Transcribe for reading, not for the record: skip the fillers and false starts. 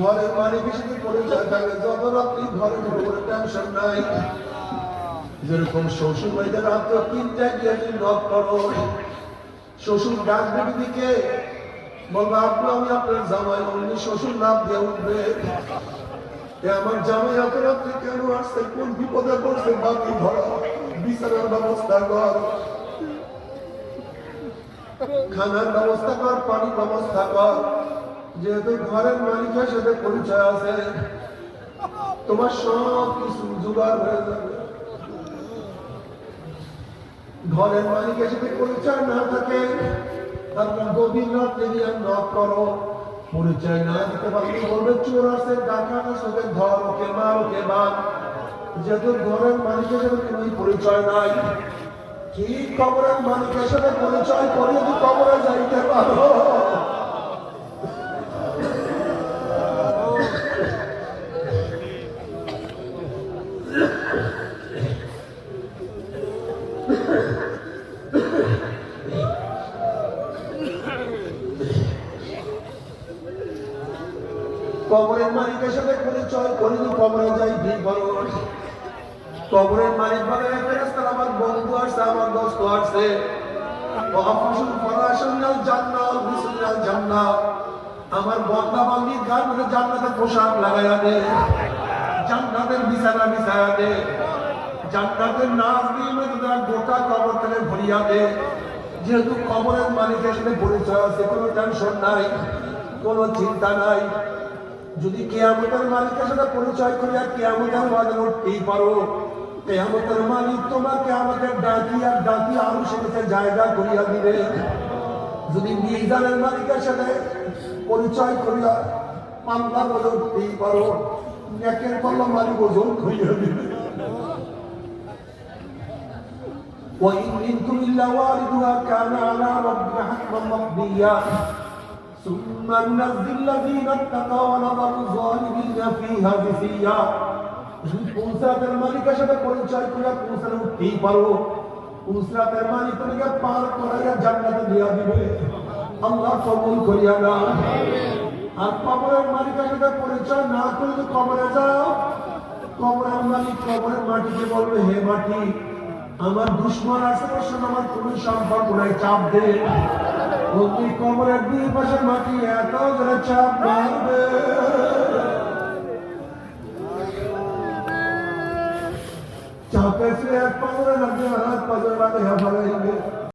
ঘরের মালিকের সাথে পরিচয় থাকে, যখন আপনি ঘরের উপরে টেনশন নাই। যেরকম শ্বশুর বাড়িতে রাত্র 3টায় গিয়ে নক করো, শ্বশুর ডাকবে দিকে বলবো আপনি আমি আপনার জামাই, অমনি শ্বশুর নাম দিয়ে উঠবে, আমার জামাই এত রাত্রে কেন আসছে, কোন বিপদে পড়ছে, বাতি ধরা, বিছানার ব্যবস্থা কর, খানার ব্যবস্থা কর, পানির ব্যবস্থা কর। যেহেতু ঘরের মালিকের সাথে পরিচয় আছে, তোমার সব কিছু জোগাড় হয়ে যাবে। ঘরের মালিকের সাথে পরিচয় না থাকে, আপনি গভীর রাত্রে গিয়ে নক করো, পরিচয় না দিতে পারলে বলবে চোর আছে, ডাকাত আছে, ওকে ধর, ওকে মার, ওকে বান। যেহেতু ঘরের মালিকের সাথে তুমি পরিচয় নাই, কি কবরের মালিকের সাথে পরিচয় করে যদি কবরে যাইতে পারো, কবরের মালিকের সাথে পরিচয় করে যদি কবরে যাই কি করো। কবরের মালিক বলে আমার বন্ধু আসছে, আমার দোস্ত আসছে, আমার বন্ধা বান্দির গান মধ্যে জান্নাতের পোশাক লাগাইয়া দে, জান্নাতের বিছানা বিছায়া দে, জান্নাতের নাচ দিয়ে গোটা কবর থেকে ভরিয়া দে। যেহেতু কবরের মালিকের সাথে পরিচয় আছে, কোনো টেনশন নাই, কোনো চিন্তা নাই। যদি কিয়ামতের মালিকের সাথে পরিচয় করিয়া কিয়ামতের ময়দানে উঠতেই পারো, কিয়ামতের মালিক তোমাকে আমাকে ডাকিয়া ডাকিয়া আরো সেখানে জায়গা করিয়া দিবে। যদি মিজানের মালিকের সাথে পরিচয় করিয়া পাল্লা বলে উঠতেই পারো, নেকের পাল্লা মালিক ওজন করিয়া দিবে। وإن منكم إلا واردها كان على ربك حتما مقضيا ثم ننجي الذين اتقوا ونذر الظالمين فيها جثيا। পুলসাতের মালিকের সাথে পরিচয় করিয়া পুলসাতে উঠতেই পারো, পুলসাতের মালিক তোমাকে পার করাইয়া জান্নাতে দিয়া দিবে। আল্লাহ কবুল করিয়া না। আর কবরের মালিকের সাথে পরিচয় না করলে কবরে যাও, কবরের মালিক কবরের মাটিকে বলবে হে মাটি, আমার দুশ্মন আছে, ওর সাথে আমার কোন সম্পর্ক নাই, চাপ দে। অগ্নি কবরের দুই পাশের মাটি এত জোরে চাপ মারবে, চাপের এক পাজরে লাগবে, হাত পাজরে লাগে,